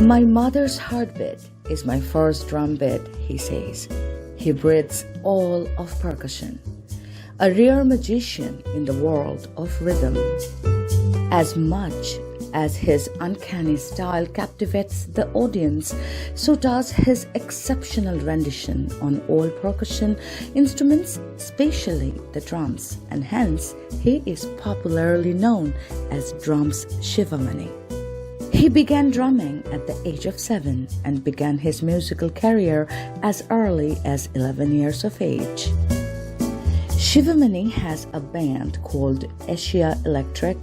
My mother's heartbeat is my first drum beat, he says. He breathes all of percussion, a rare magician in the world of rhythm. As much as his uncanny style captivates the audience, so does his exceptional rendition on all percussion instruments, especially the drums, and hence he is popularly known as Drums Sivamani. He began drumming at the age of 7 and began his musical career as early as 11 years of age. Sivamani has a band called Asia Electric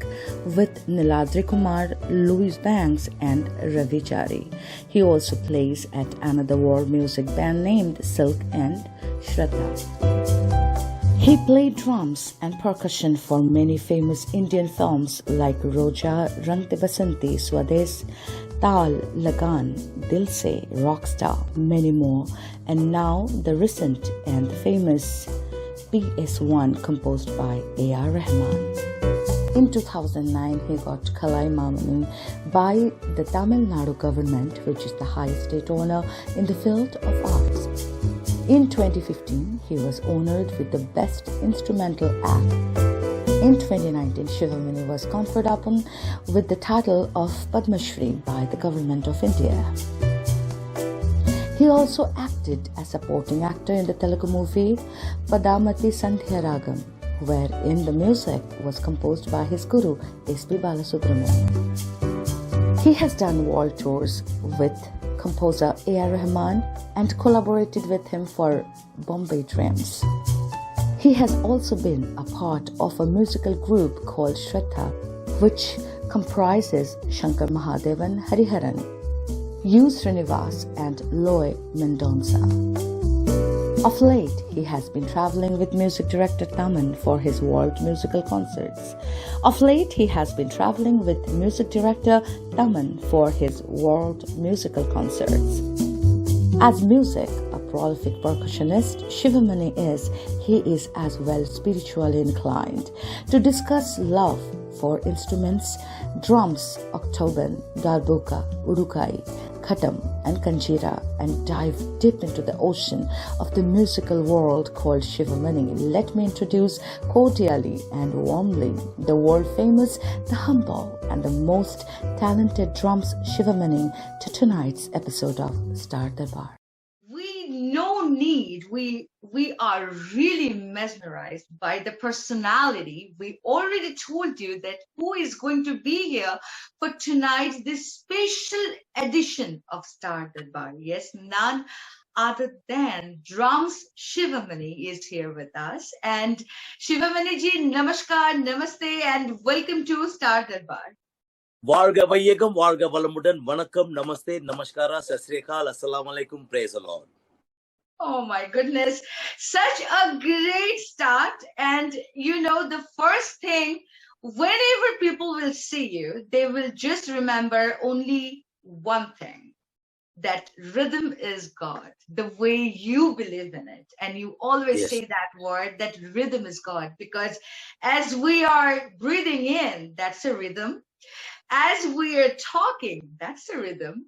with Niladri Kumar, Louis Banks and Ravi Chari. He also plays at another world music band named Silk and Shraddha. He played drums and percussion for many famous Indian films like Roja, Rang De Basanti, Swades, Taal, Lagan, Dil Se, Rockstar, many more, and now the recent and famous PS1 composed by A.R. Rahman. In 2009, he got Kalai Mamani by the Tamil Nadu government, which is the highest state honor in the field of arts. In 2015, he was honored with the Best Instrumental Act. In 2019, Sivamani was conferred upon with the title of Padma Shri by the Government of India. He also acted as supporting actor in the Telugu movie Padamati Sandhya Ragam, wherein the music was composed by his guru S.P. Balasubramanian. He has done world tours with composer A.R. Rahman and collaborated with him for Bombay Drums. He has also been a part of a musical group called Shraddha, which comprises Shankar Mahadevan Hariharan, U. Srinivas and Loy Mendonca. Of late, he has been traveling with music director Taman for his world musical concerts. As music, a prolific percussionist, Sivamani is as well spiritually inclined. To discuss love for instruments, drums, Octoban, Darbuka, Urukai, Khatam and Kanjira, and dive deep into the ocean of the musical world called Sivamani, let me introduce cordially and warmly the world-famous, the humble and the most talented Drums Sivamani to tonight's episode of Star Darbar. We are really mesmerized by the personality. We already told you that who is going to be here for tonight, this special edition of Star Darbar. Yes, none other than Drums Sivamani is here with us. And Sivamani ji, namaskar, namaste, and welcome to Star Darbar. Varga Vayegam, Varga Valamudan, Vanakam, Namaste, Namaskara, Sasrikal, Assalamu alaikum, praise the Lord. Oh my goodness, such a great start. And you know, the first thing, whenever people will see you, they will just remember only one thing, that rhythm is God, the way you believe in it. And you always say that word, that rhythm is God, because as we are breathing in, that's a rhythm. As we are talking, that's a rhythm.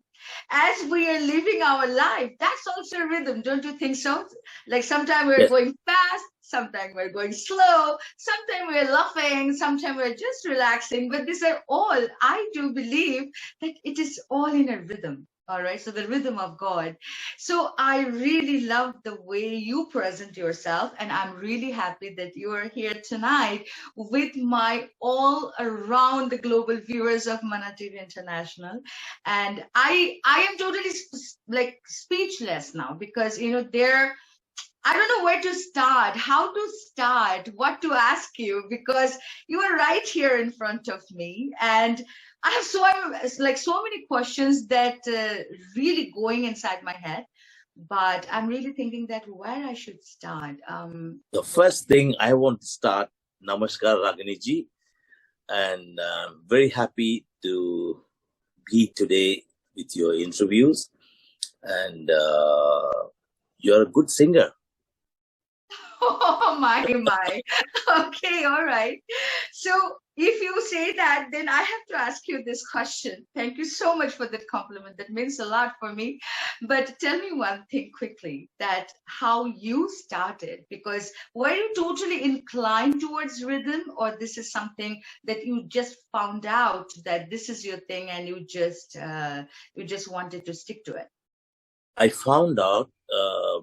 As we are living our life, that's also a rhythm, don't you think so? Like sometimes we're going fast, sometimes we're going slow, sometimes we're laughing, sometimes we're just relaxing, but these are all, I do believe that it is all in a rhythm. All right, so the rhythm of God. So I really love the way you present yourself, and I'm really happy that you are here tonight with my all around the global viewers of MANATV International. And I am totally speechless now, because you know I don't know where to start, how to start, what to ask you, because you are right here in front of me, and I have so many questions that really going inside my head, but I'm really thinking that where I should start. The first thing I want to start, Namaskar Raagiinii ji, and very happy to be today with your interviews, and you're a good singer. Oh my. Okay, all right. So if you say that, then I have to ask you this question. Thank you so much for that compliment. That means a lot for me. But tell me one thing quickly, that how you started, because were you totally inclined towards rhythm, or this is something that you just found out that this is your thing and you just wanted to stick to it? I found out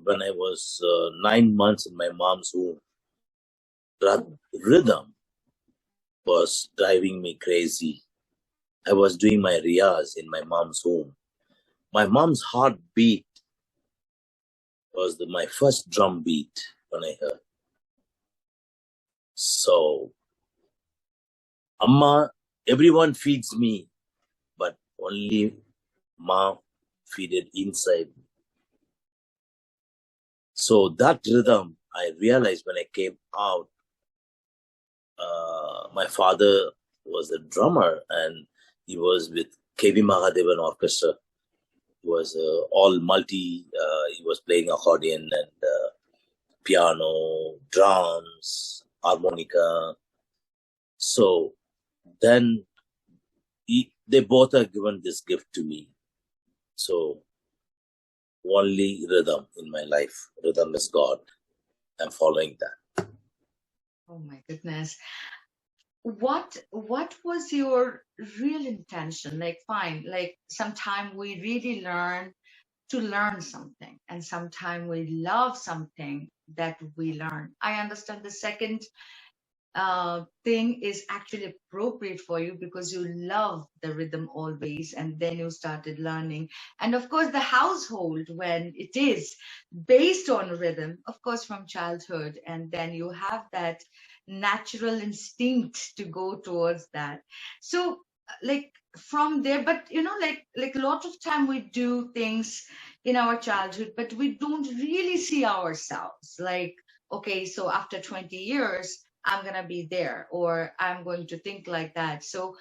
when I was 9 months in my mom's womb. Rhythm was driving me crazy. I was doing my riyaz in my mom's home. My mom's heartbeat was my first drum beat when I heard. So, Amma, everyone feeds me, but only Ma feeded inside me. So that rhythm, I realized when I came out, my father was a drummer and he was with K.V. Mahadevan Orchestra. He was all multi, he was playing accordion and piano, drums, harmonica. So then they both are given this gift to me. So only rhythm in my life. Rhythm is God. I'm following that. Oh my goodness. What was your real intention? Like, fine, like sometime we really learn to learn something, and sometime we love something that we learn. I understand the second thing is actually appropriate for you because you love the rhythm always, and then you started learning. And of course, the household, when it is based on rhythm, of course, from childhood, and then you have that natural instinct to go towards that. So, like from there, but like a lot of time we do things in our childhood, but we don't really see ourselves like, okay, so after 20 years I'm going to be there, or I'm going to think like that. So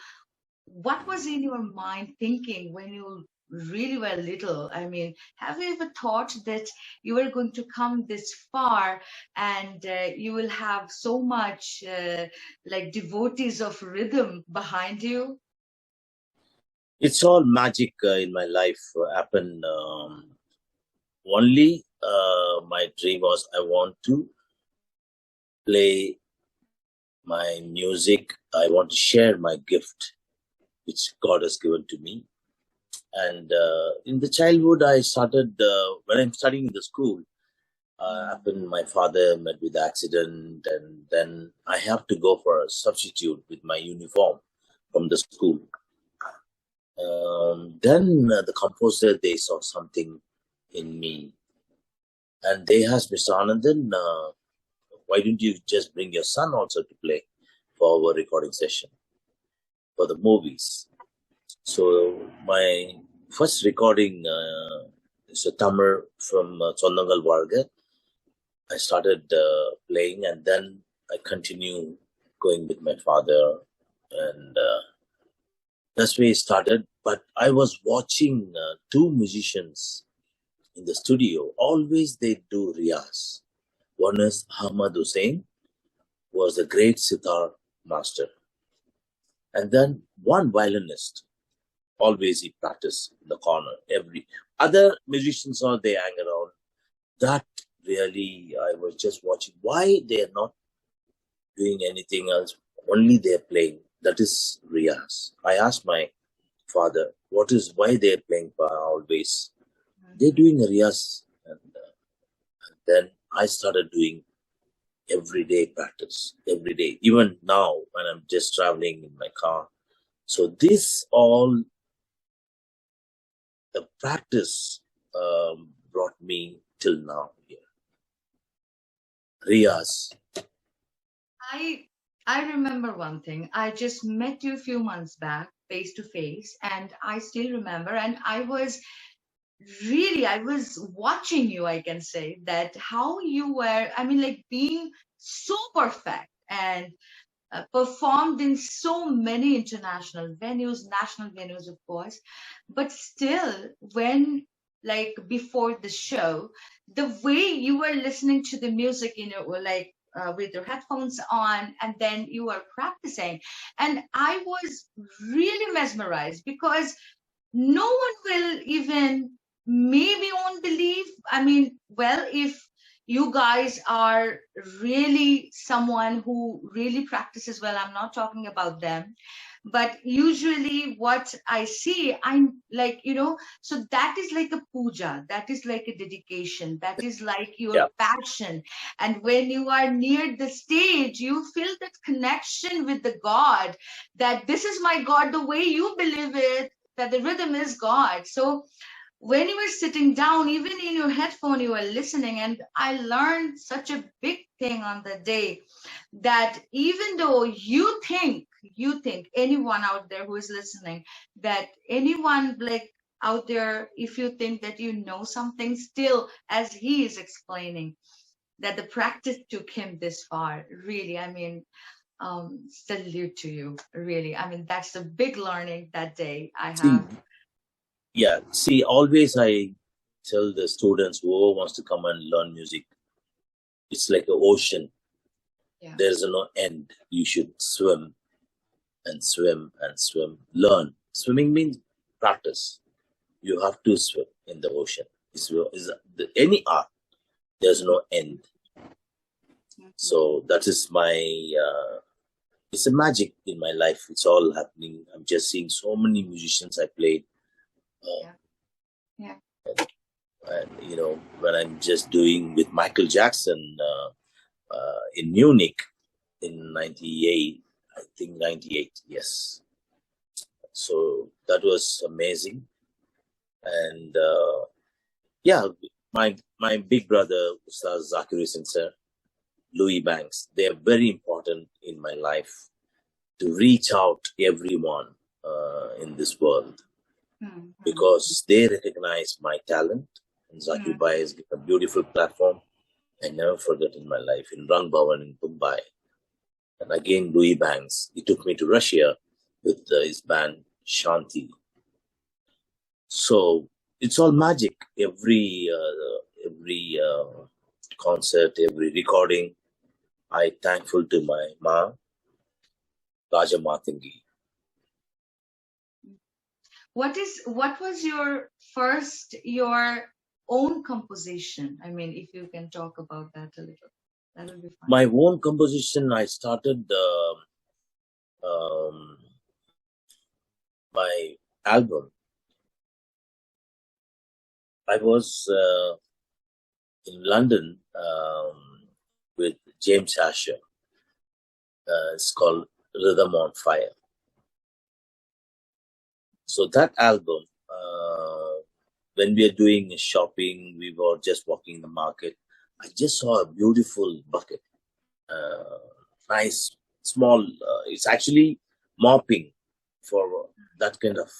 what was in your mind thinking when you really were little? I mean, have you ever thought that you were going to come this far, and you will have so much like devotees of rhythm behind you? It's all magic in my life happened. Only my dream was I want to play my music. I want to share my gift, which God has given to me. And in the childhood, I started, when I'm studying in the school, happened my father met with accident, and then I have to go for a substitute with my uniform from the school. Then the composer, they saw something in me, and they asked Mr. Anandan, why don't you just bring your son also to play for our recording session for the movies? So my first recording is a Tamil from Sondangal Varga. I started playing, and then I continue going with my father, and that's where it started. But I was watching two musicians in the studio. Always they do riyaz. One is Ahmad Hussain, who was a great sitar master. And then one violinist. Always he practiced in the corner. Every other musicians are they hang around. That really, I was just watching. Why they are not doing anything else? Only they are playing. That is riyaz. I asked my father, why they are playing always? They're doing a riyaz. And then I started doing everyday practice, every day. Even now, when I'm just traveling in my car. So this all, the practice brought me till now here. Riyaz. I remember one thing. I just met you a few months back, face to face, and I still remember. And I was watching you, I can say, that how you were, I mean, like being so perfect and performed in so many international venues, national venues, of course. But still, when like before the show, the way you were listening to the music, like with your headphones on, and then you are practicing. And I was really mesmerized because no one will even maybe won't believe. I mean, well, if you guys are really someone who really practices well, I'm not talking about them, but usually what I see, I'm like, so that is like a puja, that is like a dedication, that is like your passion. And when you are near the stage, you feel that connection with the God, that this is my God, the way you believe it, that the rhythm is God. So when you were sitting down, even in your headphone, you were listening. And I learned such a big thing on the day, that even though you think anyone out there who is listening, that anyone like out there, if you think that you know something, still, as he is explaining, that the practice took him this far. Really, I mean, salute to you. Really, I mean, that's a big learning that day I have. See, always I tell the students, whoever wants to come and learn music, it's like an ocean. There's no end. You should swim and swim and swim. Learn. Swimming means practice. You have to swim in the ocean. Any art, there's no end. So that is my, it's a magic in my life. It's all happening. I'm just seeing so many musicians I played. And when I'm just doing with Michael Jackson in Munich in 98, I think 98, yes. So that was amazing. And my big brother, Ustaz Zakir Hussain sir, Louis Banks, they are very important in my life to reach out to everyone in this world, because they recognize my talent. And Zakir Bhai has given a beautiful platform I never forget in my life, in Rang Bhavan in Mumbai. And again, Louis Banks, he took me to Russia with his band Shanti. So it's all magic. Every concert, every recording, I thankful to my ma, Raja Matangi. What was your own composition? I mean, if you can talk about that a little, that will be fine. My own composition, I started my album. I was in London with James Asher. It's called Rhythm on Fire. So that album, when we are doing shopping, we were just walking the market. I just saw a beautiful bucket, nice, small. It's actually mopping for that kind of.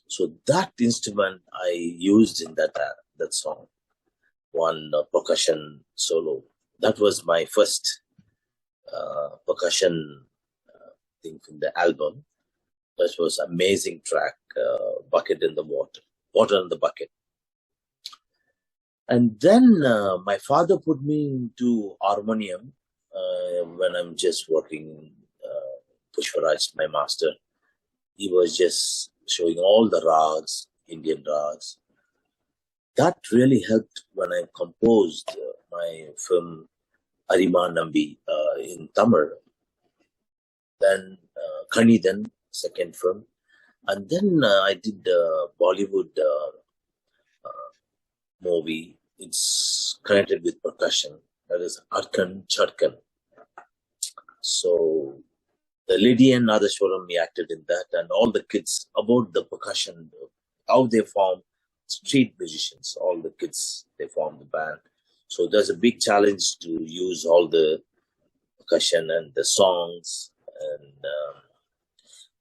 So that instrument I used in that song, one percussion solo. That was my first percussion thing from the album. That was amazing track, Bucket in the Water in the Bucket. And then my father put me into harmonium when I'm just working, Pushparaj, my master. He was just showing all the rags, Indian rags. That really helped when I composed my film Arima Nambi in Tamil. Then Kanidan, second film. And then I did a Bollywood movie. It's connected with percussion. That is Arkan Chatkan. So the lady and Nadashwaram, we acted in that, and all the kids about the percussion, how they form street musicians. All the kids, they form the band. So there's a big challenge to use all the percussion and the songs. And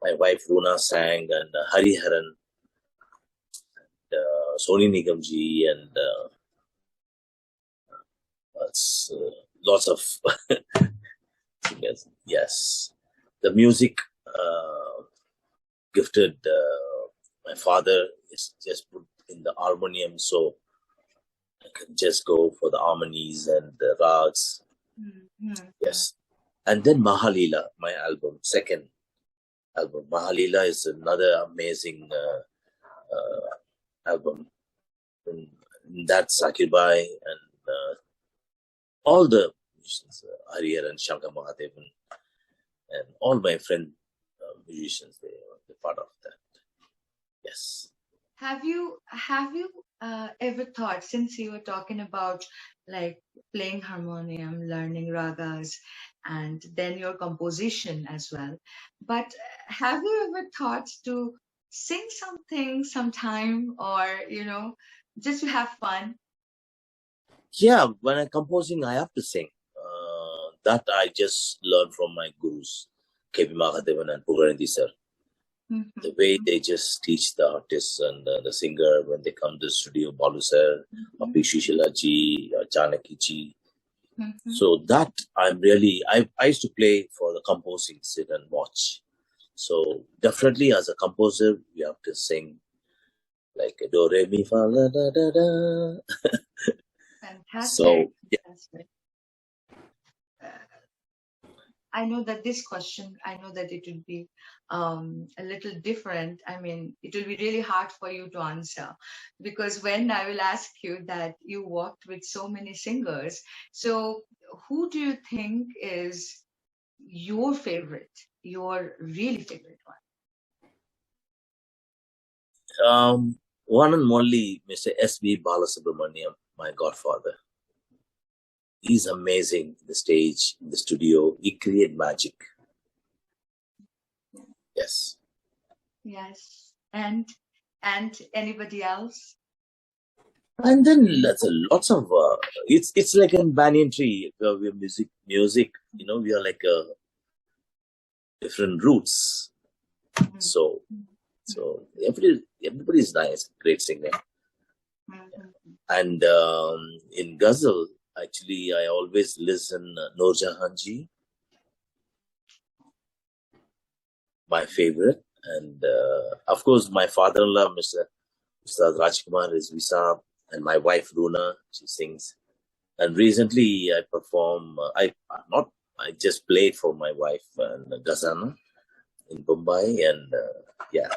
my wife Runa sang, and Hari Haran, Soni Nigamji, and lots of yes. The music gifted my father is just put in the harmonium, so I can just go for the harmonies and the rags. Mhm. Yes. And then Mahalila, my album, second album. Mahalila is another amazing album. And that's Sakibai and all the musicians, Harihar and Shankar Mahadevan, and all my friend musicians, they are part of that. Yes. Have you ever thought, since you were talking about like playing harmonium, learning ragas, and then your composition as well, but have you ever thought to sing something sometime, or just to have fun? Yeah, when I'm composing, I have to sing. That I just learned from my gurus, K.P. Mahadevan and Pugaranthi sir. Mhm. The way they just teach the artists and the singer when they come to the studio, Balu sir, Api Shishilaji, Chanaki ji. Mhm. So that I'm really, I used to play for the composing, sit and watch. So definitely as a composer, you have to sing like a do, re, mi, fa, la, da, da, da. Fantastic. So yeah. Fantastic. I know that this question, I know that it would be a little different. I mean, it will be really hard for you to answer, because when I will ask you that you worked with so many singers, so who do you think is your favorite, your really favorite One and only Mr. S.B. Balasubramaniam, my godfather. He's amazing in the stage, in the studio. He create magic. Yes. one? Yes. And anybody else? And then lots of it's like a banyan tree. We're music. We are like different roots. So everybody's nice, great singer. And in ghazal, actually, I always listen Noorjahan ji, my favorite, and of course my father-in-law, Mr. Rajkumar is Visa, and my wife Runa, she sings. And recently I perform. I just played for my wife and Gazana in Mumbai, and yeah.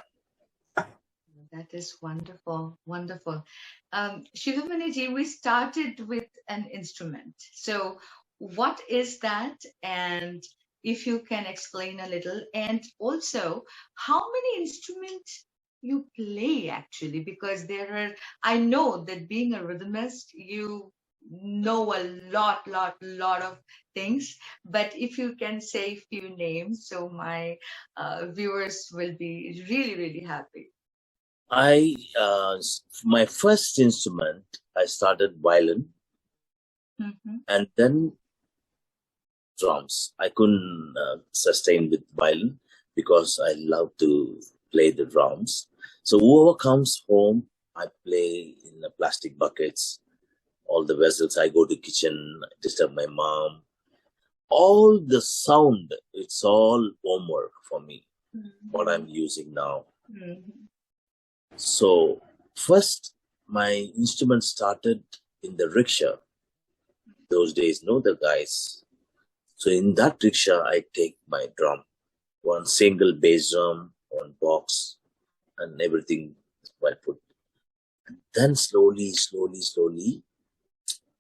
That is wonderful, wonderful. Shivamani ji, we started with an instrument. So, what is that? And if you can explain a little, and also how many instruments you play actually, because I know that being a rhythmist, you know a lot of things. But if you can say few names, so my viewers will be really happy. My first instrument, I started violin, and then drums. I couldn't sustain with violin because I love to play the drums. So whoever comes home, I play in the plastic buckets, all the vessels. I go to kitchen, disturb my mom. All the sound, it's all homework for me, what I'm using now. So first, my instrument started in the rickshaw. Those days, the guys. So in that rickshaw, I take my drum, one single bass drum, one box, and everything I put. And then slowly,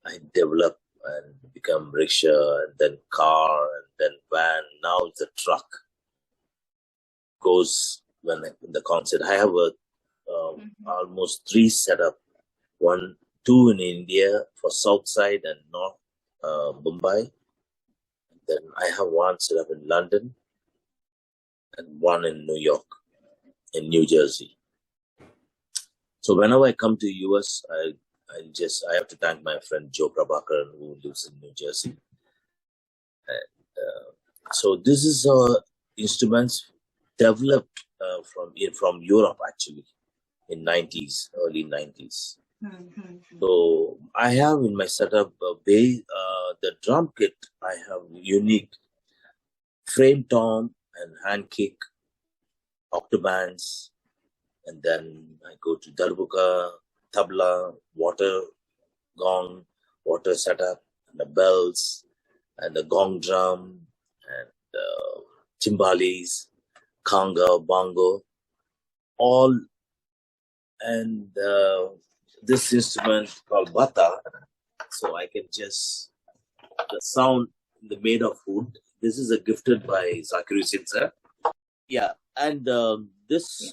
I develop and become rickshaw, and then car, and then van. Now it's a truck. Goes in the concert. I have almost 3 setup. 2 in India for South Side and North Mumbai. Then I have one set up in London and one in New York, in New Jersey. So whenever I come to US, I have to thank my friend Joe Prabhakar, who lives in New Jersey. And, so this is instruments developed from Europe actually in early 90s. So I have in my setup the drum kit. I have unique frame tom and hand kick, octobands, and then I go to darbuka, tabla, water gong, water setup, and the bells, and the gong drum, and timbales, conga, bongo, all, and this instrument called bata. So I can just the sound made of wood. This is a gifted by Zakir Hussain sir. Yeah, and this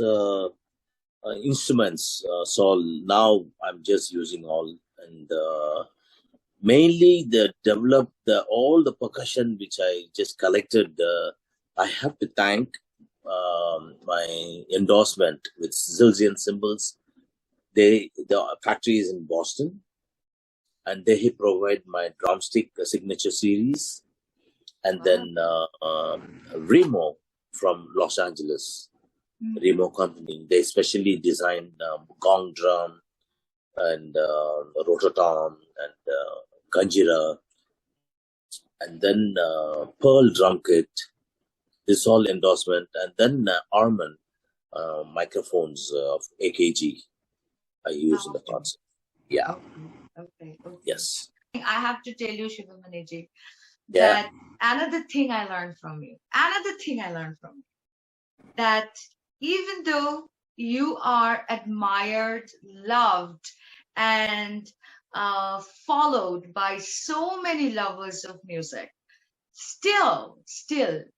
instruments. So now I'm just using all, and mainly all the percussion which I just collected. I have to thank my endorsement with Zildjian cymbals. The factory is in Boston, and they provide my drumstick signature series, and then Remo from Los Angeles. Remo company. They specially designed gong drum and rototom and kanjira, and then pearl drum kit. This all endorsement, and then Arman microphones of AKG I use in the concert. Yeah. Okay. Yes. I have to tell you, Sivamani ji, that another thing I learned from you, that even though you are admired, loved, and followed by so many lovers of music, still,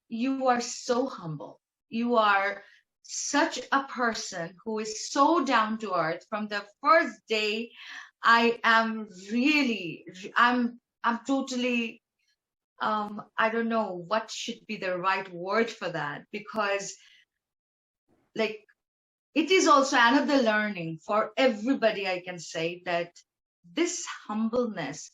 you are so humble. You are such a person who is so down to earth. From the first day, I'm totally, I don't know what should be the right word for that, because like, it is also another learning for everybody. I can say that this humbleness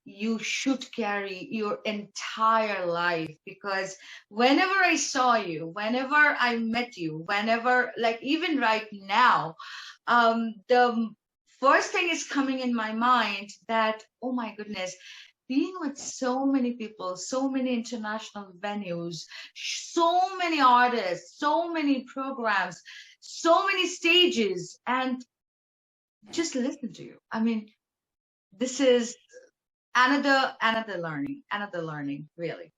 you should carry your entire life, because whenever I saw you, whenever I met you, whenever, like even right now, the first thing is coming in my mind that, oh my goodness, being with so many people, so many international venues, so many artists, so many programs, so many stages, and just listen to you. I mean, this is another learning, really.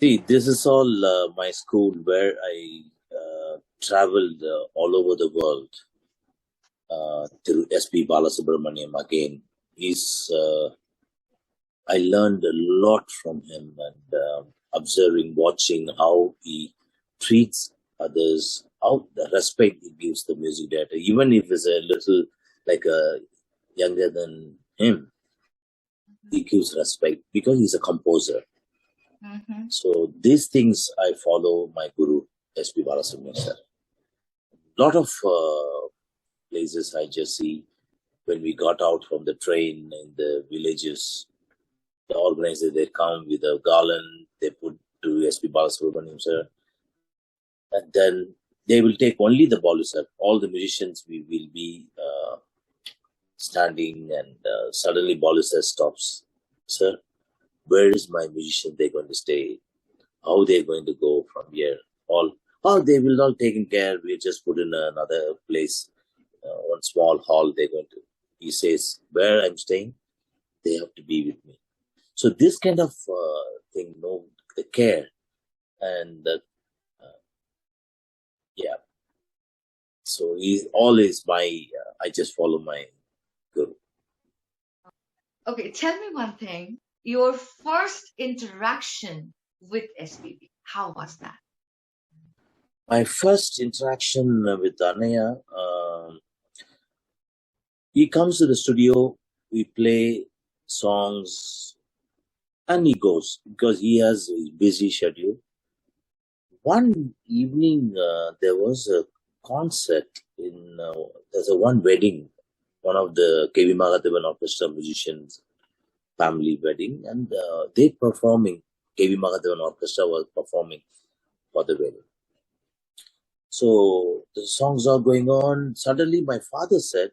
See, this is all my school where I traveled all over the world through S.P. Balasubramaniam again. I learned a lot from him, and observing, watching how he treats others, how the respect he gives the music director, even if it's a little like younger than him, he gives respect because he's a composer. So these things I follow my guru, S.P. Balasubramaniam sir. Lot of places I just see when we got out from the train in the villages. The organizers, they come with a garland, they put to S.P. Balasubramaniam sir, and then they will take only the Balu sir. All the musicians we will be standing, and suddenly Balu sir stops. Sir, where is my musician? They're going to stay. How they're going to go from here? They will not taken care. We just put in another place, one small hall. They're going to. He says, where I'm staying, they have to be with me. So this kind of thing, the care, and that, yeah. So he's always I just follow my guru. Okay, tell me one thing. Your first interaction with SPB, how was that? My first interaction with Anaya, he comes to the studio, we play songs, and he goes because he has a busy schedule. One evening, there was a concert there's one wedding, one of the K.V. Mahadevan Orchestra musicians' family wedding, and they performing. K.V. Mahadevan Orchestra was performing for the wedding. So the songs are going on. Suddenly, my father said,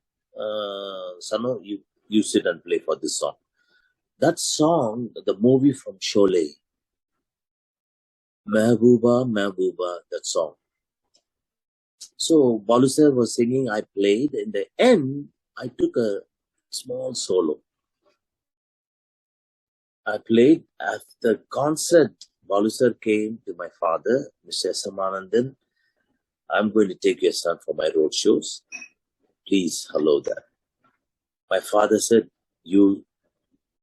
"Sano, you sit and play for this song." That song, the movie from Sholay, Mehbooba, Mehbooba, that song. So Balu sir was singing, I played. In the end, I took a small solo. I played after concert. Balu sir came to my father, Mr. S. Anandan. I'm going to take your son for my road shows. Please allow that. My father said, you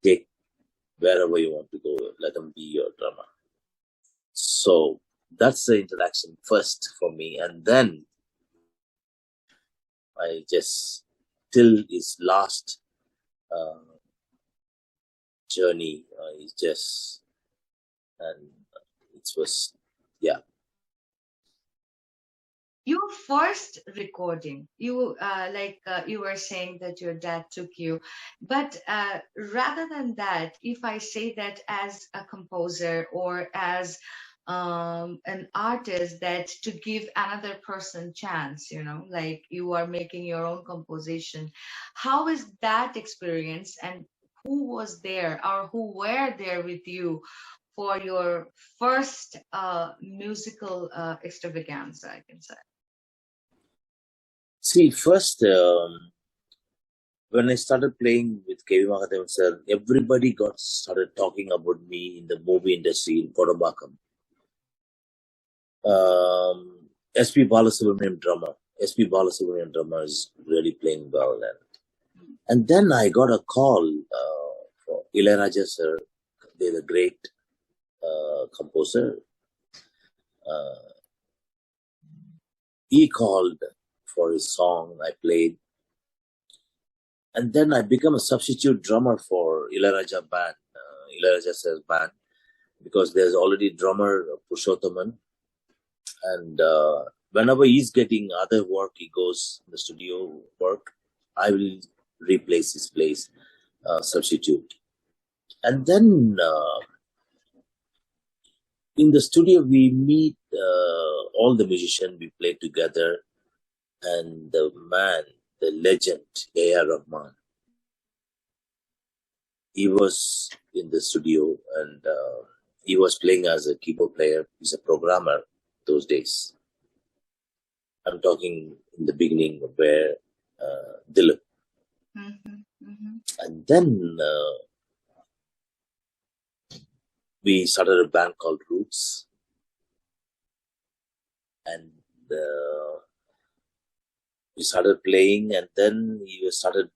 take wherever you want to go. Let him be your drummer. So that's the interaction first for me. And then I just, till his last journey, it's just, and it was, yeah. Your first recording, you you were saying that your dad took you, but rather than that, if I say that as a composer or as an artist, that to give another person chance, like you are making your own composition, how is that experience, and who was there or who were there with you for your first musical extravaganza, I can say? See, first, when I started playing with K.V. Mahadevan sir, everybody started talking about me in the movie industry in Kodambakam. S.P. Balasubramaniam drummer. S.P. Balasubramaniam drummer is really playing well. And then I got a call for Ilayaraja sir. They're the great composer. He called for his song. I played. And then I became a substitute drummer for Ilayaraja band, Ilayaraja sir's band, because there's already drummer Purushothaman. And whenever he's getting other work, he goes in the studio work, I will replace his place, substitute. And then in the studio, we meet all the musicians, we play together, and the man, the legend, A.R. Rahman, he was in the studio, and he was playing as a keyboard player. He's a programmer those days. I'm talking in the beginning where Dilip. And then we started a band called Roots. And we started playing, and then we started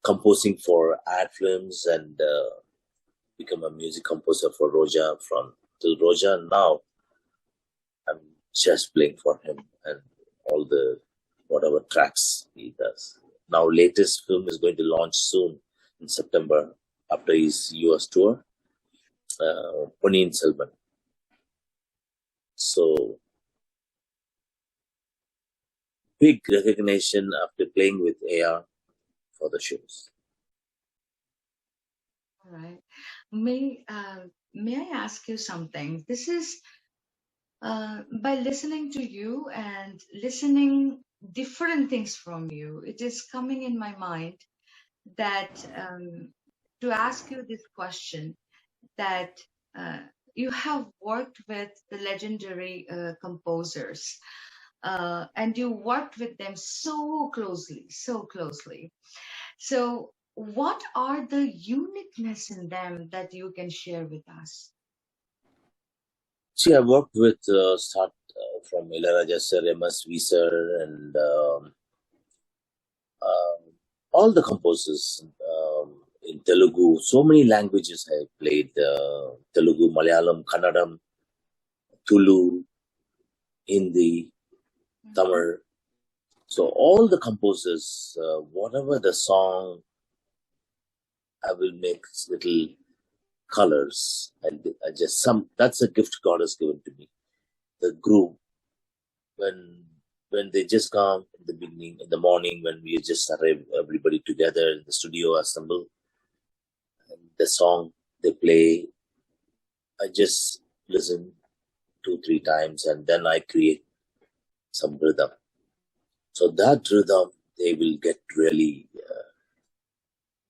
composing for ad films and become a music composer for Roja till Roja. And now I'm just playing for him and all the whatever tracks he does. Now latest film is going to launch soon in September after his US tour, Ponniyin Selvan. So big recognition after playing with AR for the shows. All right. May I ask you something? This is by listening to you and listening different things from you, it is coming in my mind that to ask you this question, that you have worked with the legendary composers and you worked with them so closely. So what are the uniqueness in them that you can share with us? See, I worked with from Ilayaraja sir, M.S.V. sir, and all the composers in Telugu. So many languages I played: Telugu, Malayalam, Kannadam, Tulu, Hindi, Tamil. So all the composers, whatever the song, I will make little colors. I just that's a gift God has given to me. The groove, when they just come in the beginning, in the morning, when we just arrive, everybody together in the studio, assemble, and the song they play, I just listen 2-3 times, and then I create some rhythm. So that rhythm, they will get really,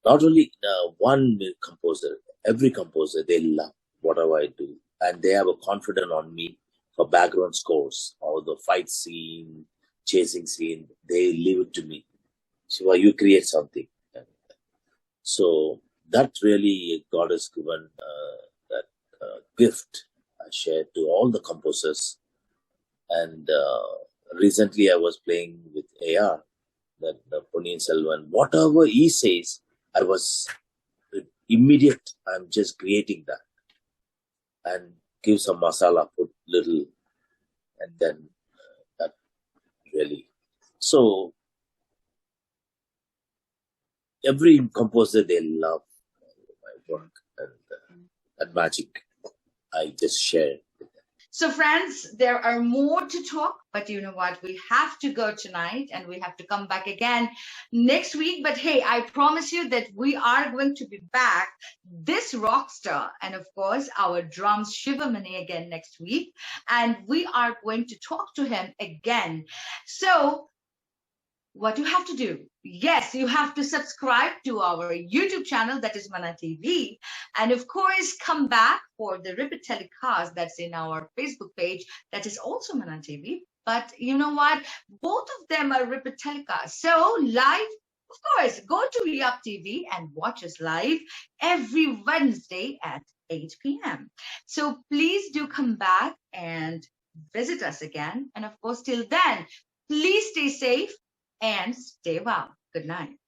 not only one composer, every composer, they love whatever I do. And they have a confidence on me for background scores, or the fight scene, chasing scene, they leave it to me. Shiva, you create something. So that really God has given that gift I shared to all the composers. And recently I was playing with AR, that Ponniyin Selvan. Whatever he says, I was immediate. I'm just creating that and give some masala, put little, and then that really. So every composer, they love my work, and that magic I just shared. So friends, there are more to talk, but you know what? We have to go tonight and we have to come back again next week. But hey, I promise you that we are going to be back, this rock star, and of course, our Drums Sivamani again next week. And we are going to talk to him again. So what you have to do, yes, you have to subscribe to our YouTube channel, that is MANATV, and of course come back for the repeat telecast that's in our Facebook page, that is also MANATV. But you know what, both of them are repeat telecasts, so live, of course, go to YUPP TV and watch us live every Wednesday at 8 p.m. So please do come back and visit us again, and of course till then, please stay safe and stay well. Good night.